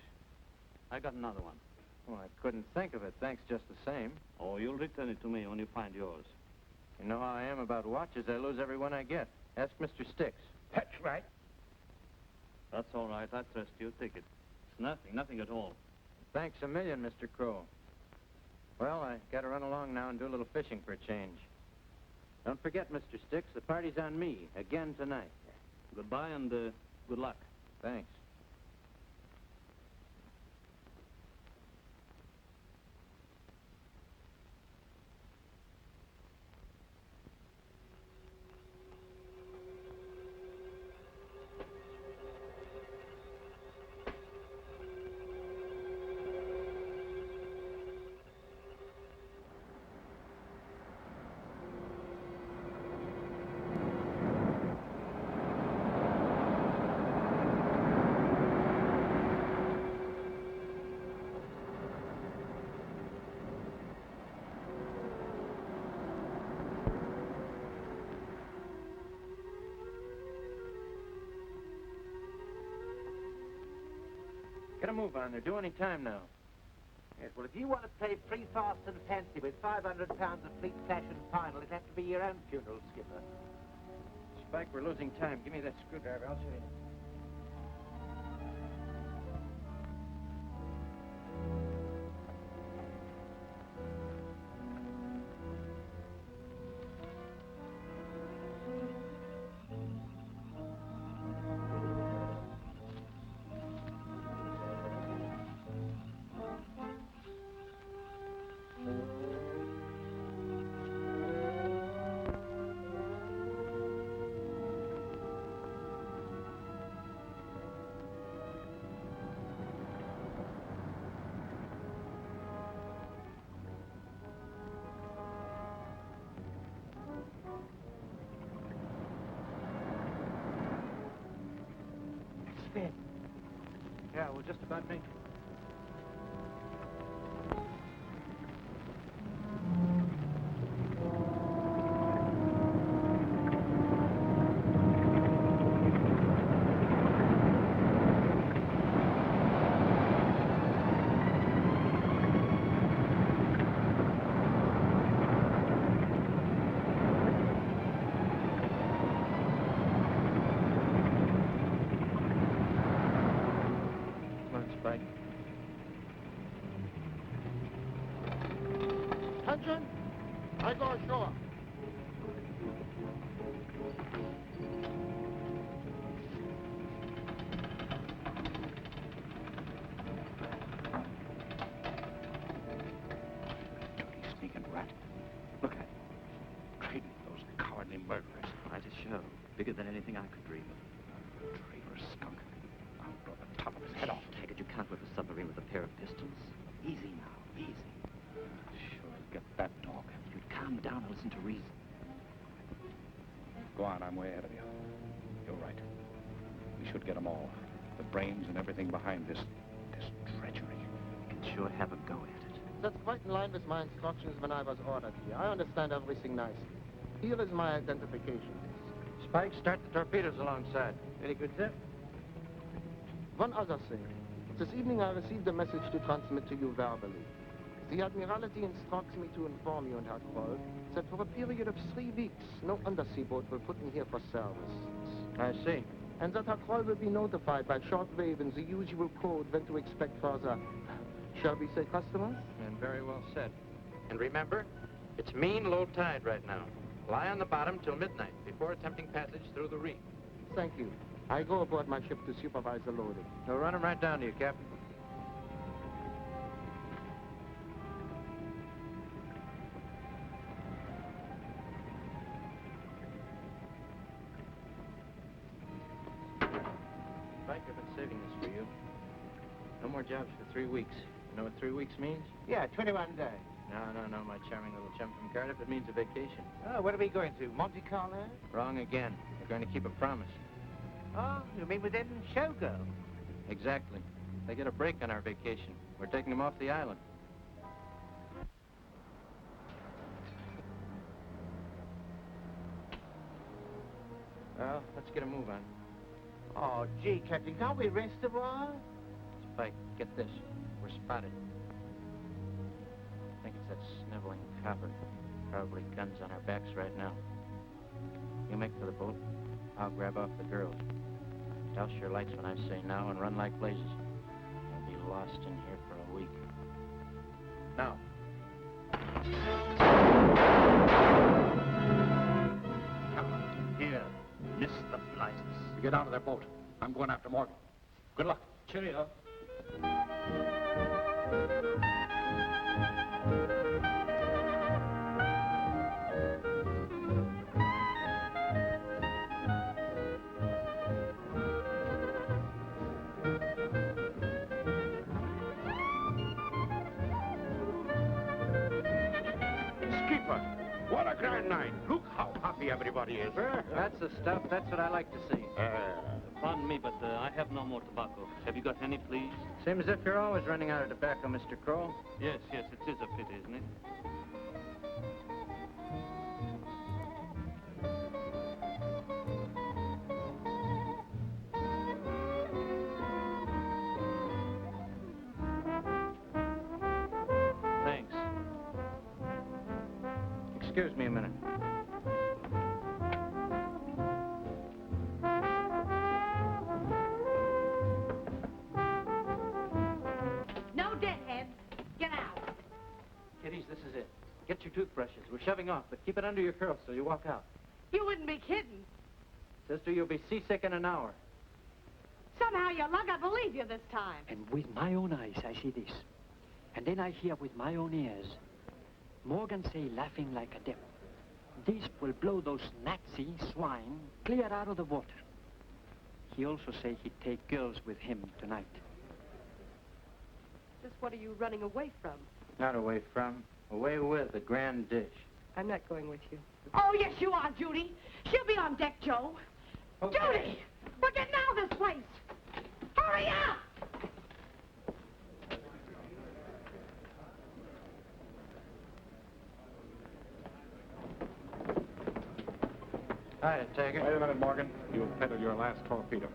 I got another one. Well, I couldn't think of it. Thanks just the same. Oh, you'll return it to me when you find yours. You know how I am about watches. I lose every one I get. Ask Mr. Sticks. That's right. That's all right. I trust you. Take it. It's nothing at all. Thanks a million, Mr. Crow. Well, I gotta run along now and do a little fishing for a change. Don't forget, Mr. Sticks, the party's on me, again tonight. Goodbye and good luck. Thanks. Get a move on. They're due any time now. Yes, well, if you want to play free, fast, and fancy with 500 pounds of fleet cash and final, it'd have to be your own funeral, Skipper. Spike, we're losing time. Give me that screwdriver. I'll show you. Spin. Yeah, we'll just about make it. right. Attention! I go ashore. Sneaking rat. Look at him. Trading with those cowardly murderers. Quite a show. Bigger than anything I could dream of. Traitor skunk. I'll blow the top of his head off. Taggart, you can't whip a submarine with a pair of pistols. Easy now, easy. Sure, get that dog. You'd calm down and listen to reason. Go on, I'm way ahead of you. You're right. We should get them all. The brains and everything behind this treachery. You can sure have a go at it. That's quite in line with my instructions when I was ordered here. I understand everything nicely. Here is my identification. Spike, start the torpedoes alongside. Very good, sir. One other thing. This evening I received a message to transmit to you verbally. The Admiralty instructs me to inform you and Herr Kroll that for a period of 3 weeks, no undersea boat will put in here for service. I see. And that Herr Kroll will be notified by shortwave in the usual code when to expect further, shall we say, customers? And very well said. And remember, it's mean low tide right now. Lie on the bottom till midnight before attempting passage through the reef. Thank you. I go aboard my ship to supervise the loading. We'll run 'em right down to you, Captain. Spike, I've been saving this for you. No more jobs for 3 weeks. You know what 3 weeks means? Yeah, 21 days. No, my charming little chum from Cardiff. It means a vacation. Oh, what are we going to? Monte Carlo? Wrong again. We're going to keep a promise. Oh, you mean within Showgirl? Exactly. They get a break on our vacation. We're taking them off the island. Well, let's get a move on. Oh, gee, Captain, can't we rest a while? Spike, get this. We're spotted. I think it's that sniveling copper. Probably guns on our backs right now. You make for the boat. I'll grab off the girls. Douse your lights when I say now and run like blazes. You'll be lost in here for a week. Now. Here, miss the blighters. You get out of that boat. I'm going after Morgan. Good luck. Cheerio. Skipper, what a grand night. Look how happy everybody is. That's the stuff. That's what I like to see. Pardon me, but I have no more tobacco. Have you got any, please? Seems as if you're always running out of tobacco, Mr. Kroll. Yes, it is a pity, isn't it? Thanks. Excuse me a minute. No deadheads. Get out. Kiddies, this is it. Get your toothbrushes. We're shoving off, but keep it under your curls so you walk out. You wouldn't be kidding. Sister, you'll be seasick in an hour. Somehow your luck, I believe you this time. And with my own eyes, I see this. And then I hear with my own ears Morgan say, laughing like a devil, this will blow those Nazi swine clear out of the water. He also say he'd take girls with him tonight. Just what are you running away from? Not away from, away with a grand dish. I'm not going with you. Oh, yes, you are, Judy. She'll be on deck, Joe. Okay. Judy! We're getting out of this place. Hurry up! Hi, Taggart. Wait a minute, Morgan. You've peddled your last torpedo.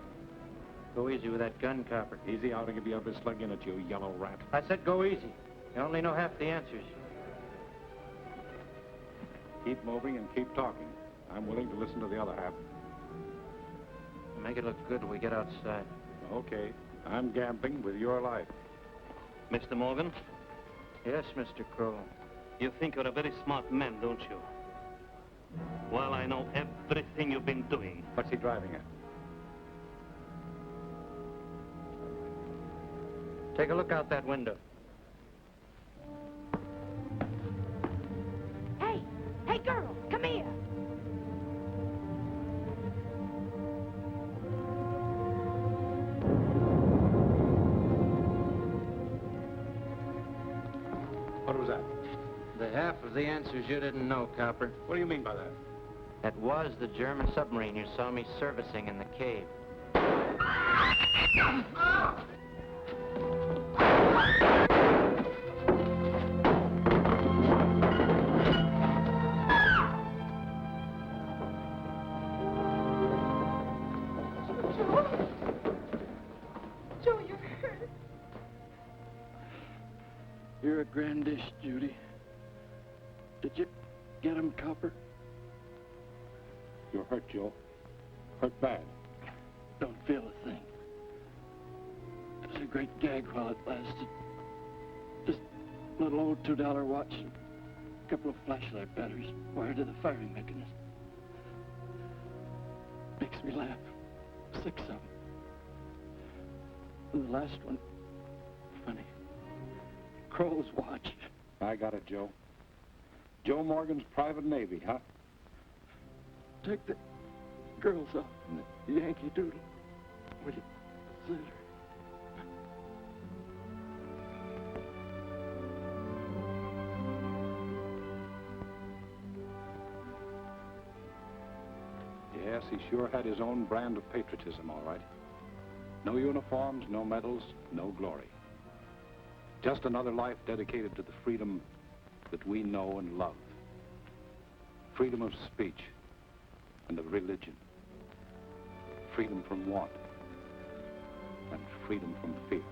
Go easy with that gun, Copper. Easy, I'll give you a slug in at you, yellow rat. I said go easy. You only know half the answers. Keep moving and keep talking. I'm willing to listen to the other half. Make it look good when we get outside. Okay. I'm gambling with your life. Mr. Morgan, Yes, Mr. Crow. you think you're a very smart man, don't you? Well, I know everything you've been doing. What's he driving at? Take a look out that window. Hey! Hey, girl! Come here! What was that? The half of the answers you didn't know, Copper. What do you mean by that? That was the German submarine you saw me servicing in the cave. Joe, you're hurt. You're a grand dish, Judy. Did you get him, Copper? You're hurt, Joe. Hurt bad. Don't feel a thing. It was a great gag while it lasted. Just a little old $2 watch and a couple of flashlight batteries wired to the firing mechanism. Makes me laugh. 6 of them. And the last one, funny. Crow's watch. I got it, Joe. Joe Morgan's private navy, huh? Take the girls off in the Yankee Doodle. Will you, Caesar? Yes, he sure had his own brand of patriotism, all right. No uniforms, no medals, no glory. Just another life dedicated to the freedom that we know and love. Freedom of speech and of religion. Freedom from want and freedom from fear.